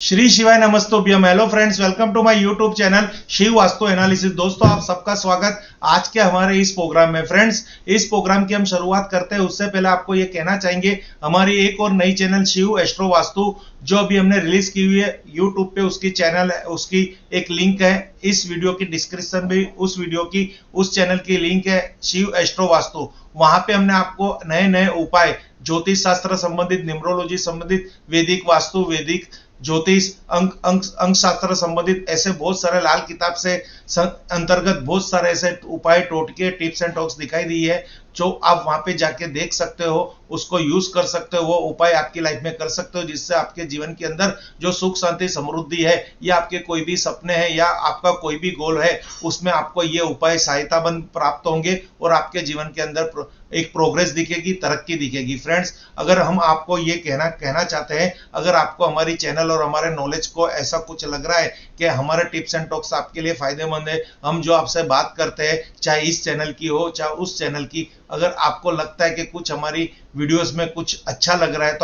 श्री शिवाय नमस्तोभ्यम। Hello friends, welcome to my YouTube channel Shiv Vastu analysis. दोस्तों, आप सबका स्वागत आज के हमारे इस प्रोग्राम में। फ्रेंड्स, इस प्रोग्राम की हम शुरुआत करते हैं उससे पहले आपको ये कहना चाहेंगे, हमारी एक और नई चैनल शिव एस्ट्रो वास्तु जो अभी हमने रिलीज की हुई है यूट्यूब पे, उसकी चैनल है, उसकी एक लिंक है इस वीडियो की डिस्क्रिप्शन में। उस वीडियो की उस चैनल की लिंक है शिव एस्ट्रो वास्तु। वहां पे हमने आपको नए नए उपाय, ज्योतिष शास्त्र संबंधित, न्यूमरोलॉजी संबंधित, वैदिक वास्तु, वैदिक ज्योतिष, अंक शास्त्र संबंधित ऐसे बहुत सारे लाल किताब से अंतर्गत बहुत सारे ऐसे उपाय, टोटके, टिप्स एंड टॉक्स दिखाई दी है जो आप वहां पे जाके देख सकते हो, उसको यूज कर सकते हो, वो उपाय आपकी लाइफ में कर सकते हो, जिससे आपके जीवन के अंदर जो सुख शांति समृद्धि है या आपके कोई भी सपने हैं या आपका कोई भी गोल है, उसमें आपको ये उपाय सहायता बन प्राप्त होंगे और आपके जीवन के अंदर एक प्रोग्रेस दिखेगी, तरक्की दिखेगी। फ्रेंड्स, अगर हम आपको ये कहना चाहते हैं, अगर आपको हमारी चैनल और हमारे नॉलेज को ऐसा कुछ लग रहा है कि हमारे टिप्स एंड टॉक्स आपके लिए फायदेमंद है, हम जो आपसे बात करते हैं, चाहे इस चैनल की हो चाहे उस चैनल की, अगर आपको लगता है कि कुछ हमारी वीडियोस में कुछ अच्छा लग रहा है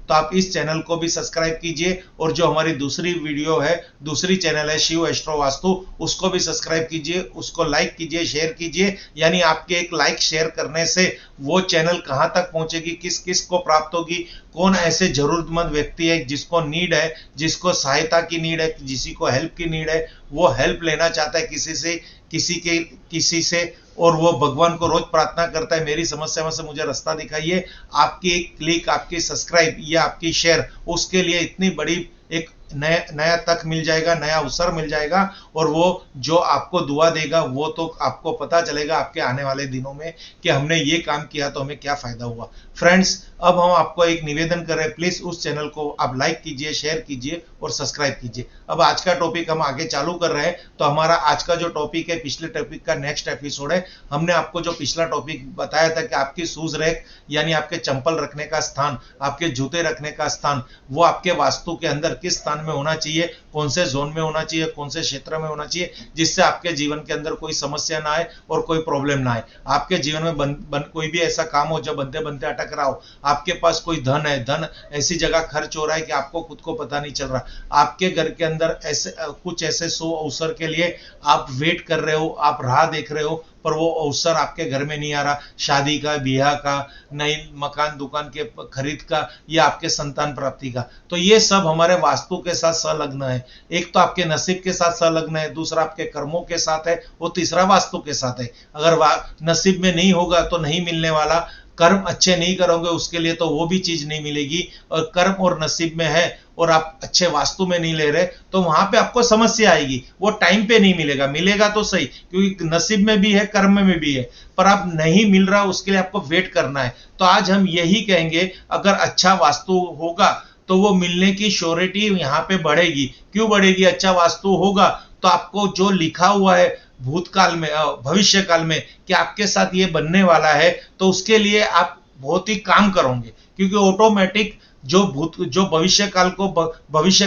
तो आप इस चैनल को भी सब्सक्राइब कीजिए, और जो हमारी दूसरी वीडियो है, दूसरी चैनल है शिव एस्ट्रो वास्तु, उसको भी सब्सक्राइब कीजिए, उसको लाइक कीजिए, शेयर कीजिए। यानी आपके एक लाइक शेयर करने से वो चैनल कहां तक पहुंचेगी, किस किस को प्राप्त होगी, कौन ऐसे जरूरतमंद व्यक्ति है जिसको नीड है, जिसको सहायता की नीड है, किसी को हेल्प की नीड है, वो हेल्प लेना चाहता है किसी से, और वो भगवान को रोज प्रार्थना करता है, मेरी समस्या में से मुझे रास्ता दिखाइए। आपकी एक क्लिक, आपकी सब्सक्राइब या आपकी शेयर, उसके लिए इतनी बड़ी एक नया तक मिल जाएगा, नया अवसर मिल जाएगा, और वो जो आपको दुआ देगा वो तो आपको पता चलेगा आपके आने वाले दिनों में कि हमने ये काम किया तो हमें क्या फायदा हुआ। फ्रेंड्स, अब हम आपको एक निवेदन कर रहे हैं, प्लीज उस चैनल को आप लाइक कीजिए, शेयर कीजिए और सब्सक्राइब कीजिए। अब आज का टॉपिक हम आगे चालू कर रहे हैं। तो हमारा आज का जो टॉपिक है, पिछले टॉपिक का नेक्स्ट एपिसोड है। हमने आपको जो पिछला टॉपिक बताया था कि आपकी शूज रैक यानी आपके चंपल रखने का स्थान, आपके जूते रखने का स्थान, वो आपके वास्तु के अंदर किस स्थान में होना चाहिए, कौन से जोन में होना चाहिए, कौन से क्षेत्र में होना चाहिए, जिससे आपके जीवन के अंदर कोई समस्या ना आए और कोई प्रॉब्लम ना आए। आपके जीवन में कोई भी ऐसा काम हो जो बनते बनते अटक रहा हो, आपके पास कोई धन है, धन ऐसी जगह खर्च हो रहा है कि आपको खुद को पता नहीं चल रहा, आपके घर के अंदर ऐसे कुछ ऐसे शुभ अवसर के लिए आप वेट कर रहे हो, आप राह देख रहे हो, पर वो अवसर आपके घर में नहीं आ रहा, शादी का, ब्याह का, नई मकान दुकान के खरीद का, या आपके संतान प्राप्ति का, तो ये सब हमारे वास्तु के साथ संलग्न है। एक तो आपके नसीब के साथ संलग्न है, दूसरा आपके कर्मों के साथ है, और तीसरा वास्तु के साथ है। अगर नसीब में नहीं होगा तो नहीं मिलने वाला, कर्म अच्छे नहीं करोगे उसके लिए तो वो भी चीज नहीं मिलेगी, और कर्म और नसीब में है और आप अच्छे वास्तु में नहीं ले रहे तो वहां पे आपको समस्या आएगी। वो टाइम पे नहीं मिलेगा, मिलेगा तो सही, क्योंकि नसीब में भी है, कर्म में भी है, पर आप नहीं मिल रहा, उसके लिए आपको वेट करना है। तो आज हम यही कहेंगे, अगर अच्छा वास्तु होगा तो वो मिलने की श्योरिटी यहाँ पे बढ़ेगी। क्यों बढ़ेगी? अच्छा वास्तु होगा तो आपको जो लिखा हुआ है भूतकाल में, भविष्य काल में कि आपके साथ ये बनने वाला है, तो उसके लिए आप बहुत ही काम करोगे, क्योंकि ऑटोमेटिक जो भविष्य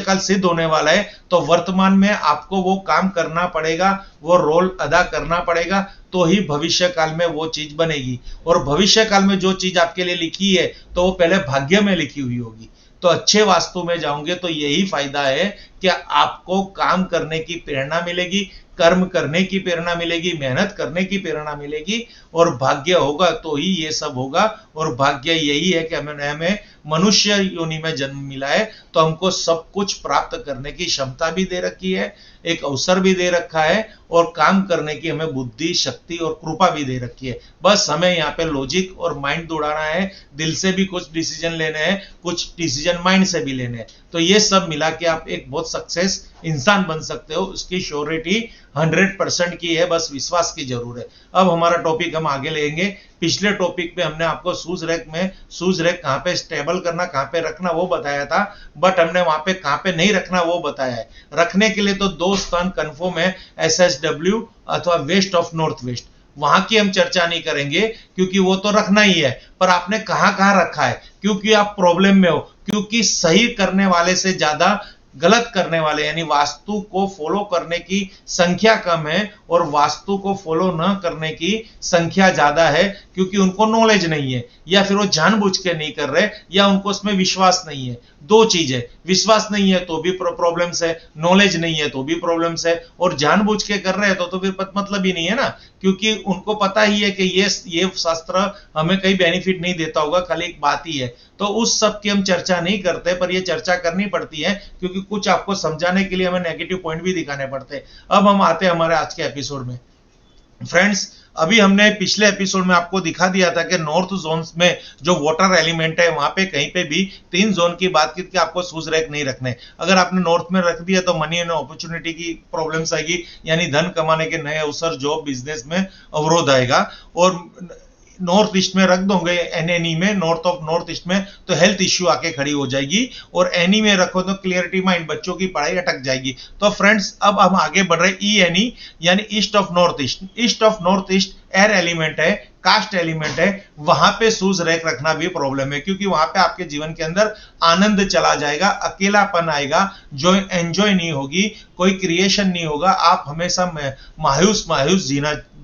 काल सिद्ध होने वाला है, तो वर्तमान में आपको वो काम करना पड़ेगा, वो रोल अदा करना पड़ेगा, तो ही भविष्य काल में वो चीज बनेगी। और भविष्य काल में जो चीज आपके लिए लिखी है तो वो पहले भाग्य में लिखी हुई होगी। तो अच्छे वास्तु में जाओगे तो यही फायदा है कि आपको काम करने की प्रेरणा मिलेगी, कर्म करने की प्रेरणा मिलेगी, मेहनत करने की प्रेरणा मिलेगी, और भाग्य होगा तो ही ये सब होगा। और भाग्य यही है कि हमें मनुष्य योनि में जन्म मिला है, तो हमको सब कुछ प्राप्त करने की क्षमता भी दे रखी है, एक अवसर भी दे रखा है, और काम करने की हमें बुद्धि, शक्ति और कृपा भी दे रखी है। बस हमें यहाँ पे लॉजिक और माइंड दौड़ाना है, दिल से भी कुछ डिसीजन लेने हैं, कुछ डिसीजन माइंड से भी लेने हैं। तो ये सब मिला के आप एक बहुत सक्सेस इंसान बन सकते हो। उसकी श्योरिटी 100% की है, बस विश्वास की जरूरत है। अब हमारा टॉपिक हम आगे लेंगे। पिछले टॉपिक पे हमने आपको शूज रैक कहाँ पे स्टेबल करना, कहाँ पे रखना वो बताया था, बट हमने वहां पे कहाँ पे नहीं रखना वो बताया है। रखने के लिए तो दो स्थान कंफर्म है, SSW अथवा वेस्ट ऑफ नॉर्थ वेस्ट। वहां की हम चर्चा नहीं करेंगे क्योंकि वो तो रखना ही है, पर आपने कहां कहां रखा है, क्योंकि आप प्रॉब्लम में हो, क्योंकि सही करने वाले से ज्यादा गलत करने वाले यानी वास्तु को फॉलो करने की संख्या कम है और वास्तु को फॉलो न करने की संख्या ज्यादा है, क्योंकि उनको नॉलेज नहीं है या फिर वो जानबूझ के नहीं कर रहे या उनको उसमें विश्वास नहीं है। दो चीज है, विश्वास नहीं है तो भी प्रॉब्लम्स है, नॉलेज नहीं है तो भी प्रॉब्लम्स है, और जानबूझ के कर रहे हैं तो फिर मतलब ही नहीं है ना, क्योंकि उनको पता ही है कि ये शास्त्र हमें कहीं बेनिफिट नहीं देता होगा, खाली एक बात ही है। तो उस सब की हम चर्चा नहीं करते, पर ये चर्चा करनी पड़ती है क्योंकि कुछ आपको समझाने के लिए हमें नेगेटिव पॉइंट भी दिखाने पड़ते हैं। अब हम आते हैं हमारे आज के एपिसोड में। फ्रेंड्स, अभी हमने पिछले एपिसोड में आपको दिखा दिया था कि नॉर्थ जोन में जो वाटर एलिमेंट है वहां पे कहीं पे भी 3 जोन की बात की कि आपको शूज रैक नहीं रखने। अगर आपने नॉर्थ में रख दिया तो मनी एंड अपॉर्चुनिटी की प्रॉब्लम्स आएगी, यानी धन कमाने के नए अवसर, जॉब, बिजनेस में अवरोध आएगा। और नॉर्थ ईस्ट में रख दोगे एनएनी में, नॉर्थ ऑफ नॉर्थ ईस्ट में, तो हेल्थ इश्यू आके खड़ी हो जाएगी। और एनी में रखो तो क्लियरिटी माइंड, बच्चों की पढ़ाई अटक जाएगी। तो फ्रेंड्स, अब हम आगे बढ़ रहे ई एनी यानी east of north east. East of north east air element है, कास्ट एलिमेंट है, वहां पे शूज रैक रखना भी प्रॉब्लम है, क्योंकि वहां पे आपके जीवन के अंदर आनंद चला जाएगा, अकेलापन आएगा, जो एंजॉय नहीं होगी, कोई क्रिएशन नहीं होगा, आप हमेशा मायूस मायूस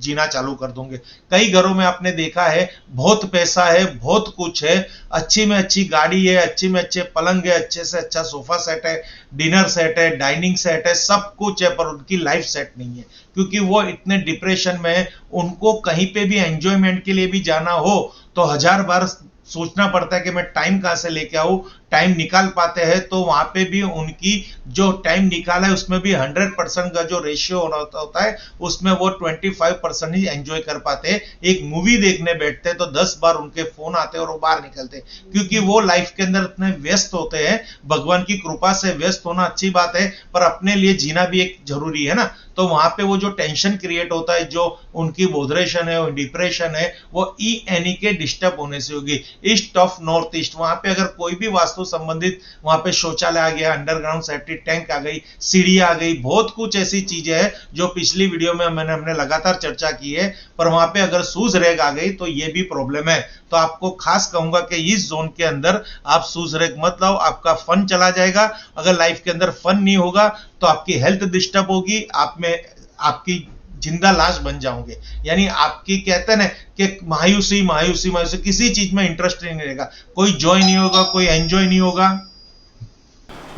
जीना चालू कर दोगे। कई घरों में आपने देखा है बहुत पैसा है, बहुत कुछ है, अच्छी में अच्छी गाड़ी है, अच्छी में अच्छे पलंग है, अच्छे से अच्छा सोफा सेट है, डिनर सेट है, डाइनिंग सेट है, सब कुछ है, पर उनकी लाइफ सेट नहीं है, क्योंकि वो इतने डिप्रेशन में है। उनको कहीं पे भी एंजॉयमेंट के लिए भी जाना हो तो 1000 बार सोचना पड़ता है कि मैं टाइम कहां से लेके आऊं। टाइम निकाल पाते हैं तो वहां पे भी उनकी जो टाइम निकाला है उसमें भी 100% का जो रेशियो होता है उसमें वो 25% ही एंजॉय कर पाते हैं। एक मूवी देखने बैठते हैं तो 10 बार उनके फोन आते हैं और वो बाहर निकलते हैं, क्योंकि वो लाइफ के अंदर इतने व्यस्त होते हैं। भगवान की कृपा से व्यस्त होना अच्छी बात है, पर अपने लिए जीना भी एक जरूरी है ना। तो वहां पे वो जो टेंशन क्रिएट होता है, जो उनकी बोधरेशन है, डिप्रेशन है, वो ई एनी के डिस्टर्ब होने से होगी। ईस्ट ऑफ नॉर्थ ईस्ट, वहां पे अगर कोई भी वास्तु संबंधित, वहां पे शौचालय आ गया, अंडरग्राउंड सेप्टिक टैंक आ गई, सीढ़ी आ गई, बहुत कुछ ऐसी चीजें हैं जो पिछली वीडियो में हमने लगातार चर्चा की है। पर वहां पे अगर शूज रैक आ गई तो ये भी प्रॉब्लम है। तो आपको खास कहूंगा कि इस जोन के अंदर आप शूज रैक मत लाओ, आपका फन चला जाएगा। अगर लाइफ के अंदर फन नहीं होगा तो आपकी हेल्थ डिस्टर्ब होगी, आप में आपकी जिंदा लाश बन जाओगे, यानी आपकी कहते हैं ना कि मायूसी मायूसी मायूसी, किसी चीज में इंटरेस्ट नहीं रहेगा, कोई जॉय नहीं होगा, कोई एंजॉय नहीं होगा।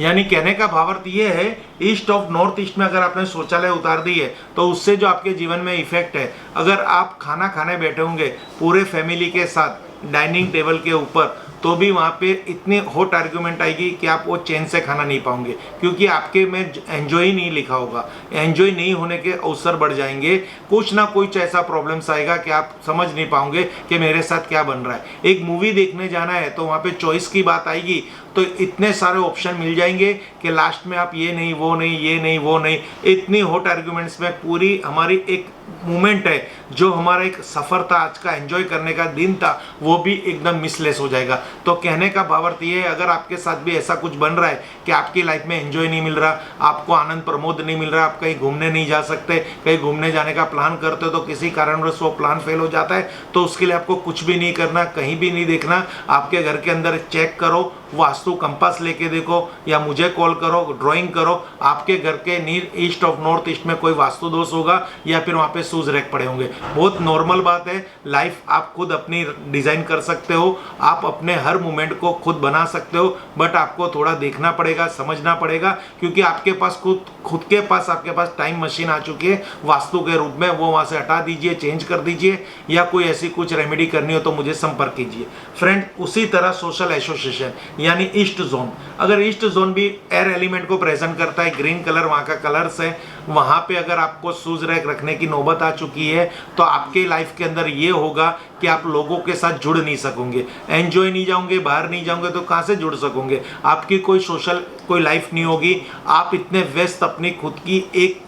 यानी कहने का भावार्थ ये है, ईस्ट ऑफ नॉर्थ ईस्ट में अगर आपने शौचालय उतार दी है तो उससे जो आपके जीवन में इफेक्ट है, अगर आप खाना खाने बैठे होंगे पूरे फैमिली के साथ डाइनिंग टेबल के ऊपर, तो भी वहाँ पे इतनी हॉट आर्ग्यूमेंट आएगी कि आप वो चैन से खाना नहीं पाओगे, क्योंकि आपके में एंजॉय नहीं लिखा होगा। एंजॉय नहीं होने के अवसर बढ़ जाएंगे, कुछ ना कुछ ऐसा प्रॉब्लम्स आएगा कि आप समझ नहीं पाओगे कि मेरे साथ क्या बन रहा है। एक मूवी देखने जाना है तो वहाँ पे चॉइस की बात आएगी तो इतने सारे ऑप्शन मिल जाएंगे कि लास्ट में आप ये नहीं वो नहीं, ये नहीं वो नहीं, इतनी हॉट आर्ग्यूमेंट्स में पूरी हमारी एक मोमेंट है, जो हमारा एक सफर था, आज का एंजॉय करने का दिन था, वो भी एकदम मिसलेस हो जाएगा। तो कहने का भावार्थ ये है, अगर आपके साथ भी ऐसा कुछ बन रहा है कि आपकी लाइफ में एंजॉय नहीं मिल रहा, आपको आनंद प्रमोद नहीं मिल रहा, आप कहीं घूमने नहीं जा सकते, कहीं घूमने जाने का प्लान करते हो तो किसी कारणवश वो प्लान फेल हो जाता है, तो उसके लिए आपको कुछ भी नहीं करना, कहीं भी नहीं देखना, आपके घर के अंदर चेक करो, वास्तु कंपास लेके देखो या मुझे कॉल करो, ड्राइंग करो, आपके घर के ईस्ट ऑफ नॉर्थ ईस्ट में कोई वास्तु दोष होगा या फिर वहां पे शूज रैक पड़े होंगे। बहुत नॉर्मल बात है, लाइफ आप खुद अपनी डिजाइन कर सकते हो, आप अपने हर मूवमेंट को खुद बना सकते हो, बट आपको थोड़ा देखना पड़ेगा, समझना पड़ेगा, क्योंकि आपके पास खुद के पास आपके पास टाइम मशीन आ चुकी है वास्तु के रूप में, वो वहां से हटा दीजिए, चेंज कर दीजिए, या कोई ऐसी कुछ रेमेडी करनी हो तो मुझे संपर्क कीजिए। फ्रेंड, उसी तरह सोशल एसोसिएशन यानी ईस्ट जोन, अगर ईस्ट जोन भी एयर एलिमेंट को प्रेजेंट करता है, ग्रीन कलर वहां का कलर्स है, वहां पे अगर आपको शूज रैक रखने की नौबत आ चुकी है तो आपके लाइफ के अंदर ये होगा कि आप लोगों के साथ जुड़ नहीं सकोगे, एंजॉय नहीं जाओगे, बाहर नहीं जाओगे तो कहां से जुड़ सकोगे, आपकी कोई लाइफ नहीं होगी, आप इतने व्यस्त अपनी खुद की एक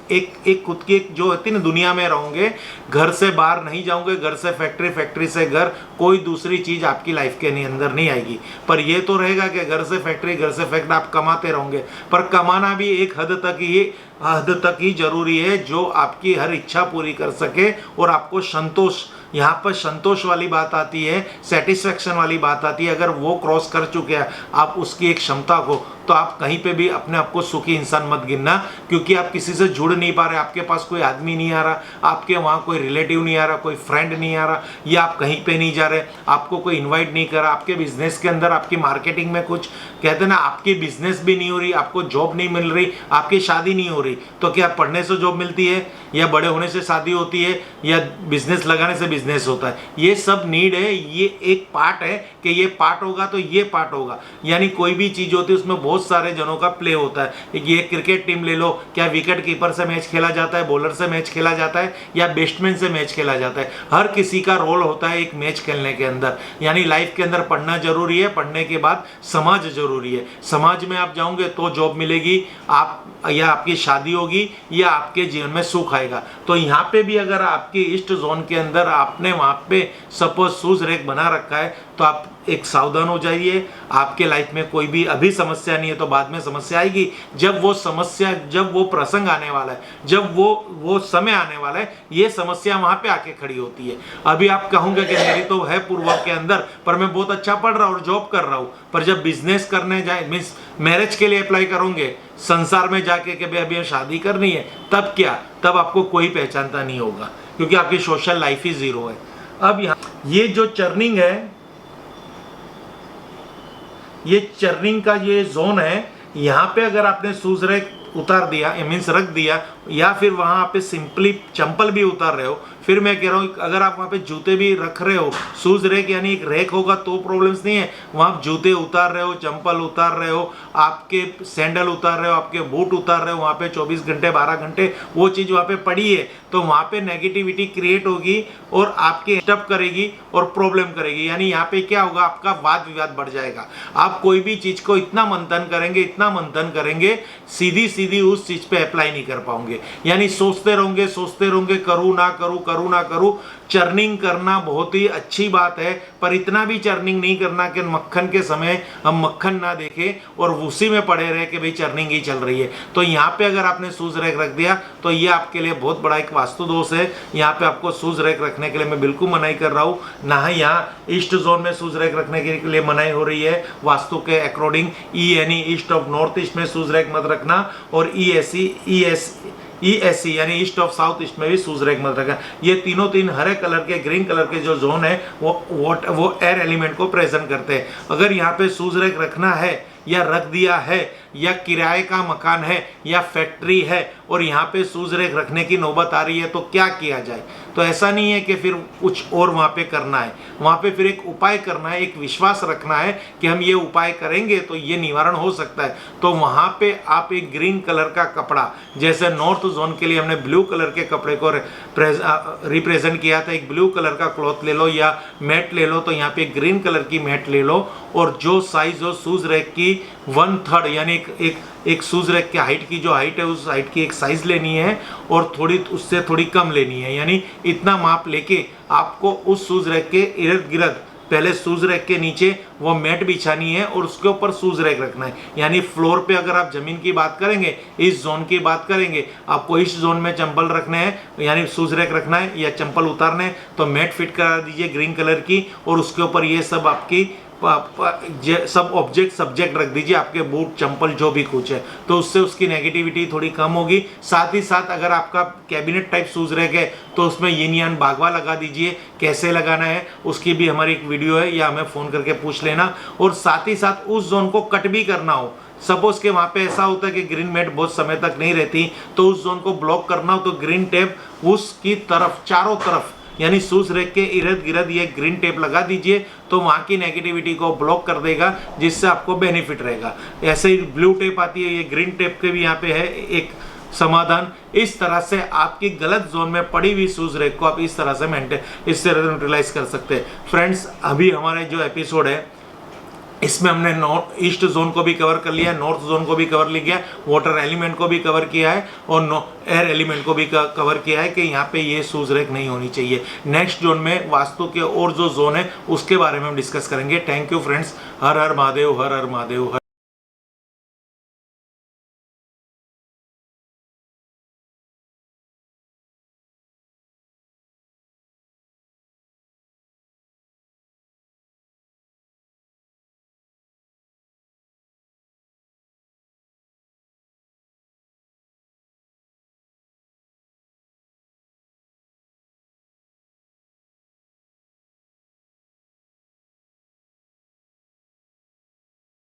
जो होती है ना दुनिया में रहोगे, घर से बाहर नहीं जाओगे, घर से फैक्ट्री, फैक्ट्री से घर, कोई दूसरी चीज आपकी लाइफ के अंदर नहीं आएगी। पर यह तो रहेगा कि घर से फैक्ट्री आप कमाते रहोगे, पर कमाना भी एक हद तक ही जरूरी है, जो आपकी हर इच्छा पूरी कर सके और आपको संतोष, यहाँ पर संतोष वाली बात आती है, सेटिस्फैक्शन वाली बात आती है। अगर वो क्रॉस कर चुके हैं आप उसकी एक क्षमता को, तो आप कहीं पे भी अपने आप को सुखी इंसान मत गिनना, क्योंकि आप किसी से जुड़ नहीं पा रहे, आपके पास कोई आदमी नहीं आ रहा, आपके वहाँ कोई रिलेटिव नहीं आ रहा, कोई फ्रेंड नहीं आ रहा, या आप कहीं पे नहीं जा रहे, आपको कोई इन्वाइट नहीं कर रहा, आपके बिजनेस के अंदर, आपकी मार्केटिंग में कुछ कहते हैं ना, आपकी बिजनेस भी नहीं हो रही, आपको जॉब नहीं मिल रही, आपकी शादी नहीं हो रही, तो क्या पढ़ने से जॉब मिलती है, या बड़े होने से शादी होती है, या बिजनेस लगाने से बिजनेस होता है? ये सब नीड है, ये एक पार्ट है कि ये पार्ट होगा तो ये पार्ट होगा। यानी कोई भी चीज होती है उसमें बहुत सारे जनों का प्ले होता है। ये क्रिकेट टीम ले लो, क्या विकेट कीपर से मैच खेला जाता है, बॉलर से मैच खेला जाता है, या बैट्समैन से मैच खेला जाता है? हर किसी का रोल होता है एक मैच खेलने के अंदर। यानी लाइफ के अंदर पढ़ना जरूरी है, पढ़ने के बाद समाज जरूरी है। समाज में आप जाओगे तो जॉब मिलेगी, आप या आपकी शादी होगी, या आपके जीवन में सुख आएगा। तो यहाँ पे भी अगर आपके ईस्ट जोन के अंदर आपने वहाँ पे सपोज शूज रैक बना रखा है, तो आप एक सावधान हो जाइए। आपके लाइफ में कोई भी अभी समस्या नहीं है तो बाद में समस्या आएगी। जब वो समस्या, जब वो प्रसंग आने वाला है, जब वो समय आने वाला है, ये समस्या वहां पे आके खड़ी होती है। अभी आप कहोगे कि मेरी तो है पूर्व के अंदर, पर मैं बहुत अच्छा पढ़ रहा हूँ और जॉब कर रहा हूँ, पर जब बिजनेस करने जाए, मीन्स मैरिज के लिए अप्लाई करोगे, संसार में जाके कि भाई अभी शादी करनी है, तब क्या? तब आपको कोई पहचानता नहीं होगा, क्योंकि आपकी सोशल लाइफ ही जीरो है। अब यहाँ ये जो चर्निंग है, ये चर्निंग का ये जोन है, यहाँ पे अगर आपने शूज रैक उतार दिया, मीन्स रख दिया, या फिर वहाँ पे सिंपली चंपल भी उतार रहे हो, फिर मैं कह रहा हूँ अगर आप वहाँ पे जूते भी रख रहे हो, शूज रैक यानी एक रैक होगा तो प्रॉब्लम्स नहीं है। वहाँ जूते उतार रहे हो, चंपल उतार रहे हो, आपके सैंडल उतार रहे हो, आपके बूट उतार रहे हो, वहाँ पे 24 घंटे 12 घंटे वो चीज़ वहाँ पे पड़ी है, तो वहाँ पे नेगेटिविटी क्रिएट होगी और आपके डिस्टर्ब करेगी और प्रॉब्लम करेगी। यानी यहाँ पे क्या होगा, आपका वाद विवाद बढ़ जाएगा। आप कोई भी चीज़ को इतना मंथन करेंगे, इतना मंथन करेंगे, सीधी सीधी उस चीज़ पे अप्लाई नहीं कर पाओगे। यानी सोचते रहोगे करूँ ना करूँ, करूँ ना करूँ। चर्निंग करना बहुत ही अच्छी बात है, पर इतना भी चर्निंग नहीं करना कि मक्खन के समय हम मक्खन ना देखें और उसी में पड़े रहे कि भाई चर्निंग ही चल रही है। तो यहाँ पे अगर आपने शूज रैक रख दिया तो ये आपके लिए बहुत बड़ा एक वास्तु दोष है। यहाँ पे आपको शूज रैक रखने के लिए मैं बिल्कुल मनाही कर रहा हूँ। ना ही यहाँ ईस्ट जोन में शूज रैक रखने के लिए मनाही हो रही है वास्तु के अकॉर्डिंग। यानी ईस्ट ऑफ नॉर्थ ईस्ट में शूज रैक मत रखना, और ESC यानी ईस्ट ऑफ साउथ ईस्ट में भी शूज रैक मत रखना। ये तीन हरे कलर के, ग्रीन कलर के जो जोन है वो एयर एलिमेंट को प्रेजेंट करते हैं। अगर यहाँ पे शूज रैक रखना है या रख दिया है, या किराए का मकान है या फैक्ट्री है और यहाँ पे शूज रैक रखने की नौबत आ रही है, तो क्या किया जाए? तो ऐसा नहीं है कि फिर कुछ और वहाँ पे करना है, वहाँ पे फिर एक उपाय करना है, एक विश्वास रखना है कि हम ये उपाय करेंगे तो ये निवारण हो सकता है। तो वहाँ पे आप एक ग्रीन कलर का कपड़ा, जैसे नॉर्थ जोन के लिए हमने ब्लू कलर के कपड़े को रिप्रेजेंट किया था, एक ब्लू कलर का क्लॉथ ले लो या मैट ले लो, तो यहाँ पे ग्रीन कलर की मैट ले लो, और जो साइज हो शूज रैक की 1/3 यानी एक शूज रैक की हाइट की जो हाइट है उस हाइट की एक साइज लेनी है, और थोड़ी उससे थोड़ी कम लेनी है। यानी इतना माप लेके आपको उस शूज रैक के इर्द गिर्द पहले शूज रैक के नीचे वो मैट बिछानी है और उसके ऊपर शूज रैक रखना है। यानी फ्लोर पे अगर आप जमीन की बात करेंगे, इस जोन की बात करेंगे, आपको इस जोन में चंपल रखने हैं यानी शूज रैक रखना है या चंपल उतारने हैं, तो मैट फिट करा दीजिए ग्रीन कलर की, और उसके ऊपर ये सब आपकी सब ऑब्जेक्ट सब्जेक्ट रख दीजिए, आपके बूट चंपल जो भी कुछ है, तो उससे उसकी नेगेटिविटी थोड़ी कम होगी। साथ ही साथ अगर आपका कैबिनेट टाइप शूज रैक है तो उसमें यिन यान बागवा लगा दीजिए। कैसे लगाना है उसकी भी हमारी एक वीडियो है, या हमें फ़ोन करके पूछ लेना। और साथ ही साथ उस जोन को कट भी करना हो, सपोज के वहाँ पे ऐसा होता है कि ग्रीन मैट बहुत समय तक नहीं रहती, तो उस जोन को ब्लॉक करना हो तो ग्रीन टेप उसकी तरफ, चारों तरफ यानी शूज रैक के इर्द गिर्द ये ग्रीन टेप लगा दीजिए, तो वहाँ की नेगेटिविटी को ब्लॉक कर देगा, जिससे आपको बेनिफिट रहेगा। ऐसे ही ब्लू टेप आती है, ये ग्रीन टेप के भी यहाँ पे है एक समाधान। इस तरह से आपकी गलत जोन में पड़ी हुई शूज रैक को आप इस तरह से इससे यूटिलाइज कर सकते हैं। फ्रेंड्स, अभी हमारे जो एपिसोड है इसमें हमने नॉर्थ ईस्ट जोन को भी कवर कर लिया है, नॉर्थ जोन को भी कवर लिया है, वाटर एलिमेंट को भी कवर किया है, और एयर एलिमेंट को भी कवर किया है कि यहाँ पे ये शूज रैक नहीं होनी चाहिए। नेक्स्ट जोन में वास्तु के और जो जोन है उसके बारे में हम डिस्कस करेंगे। Thank you friends. Her her Mahadev, her her Mahadev.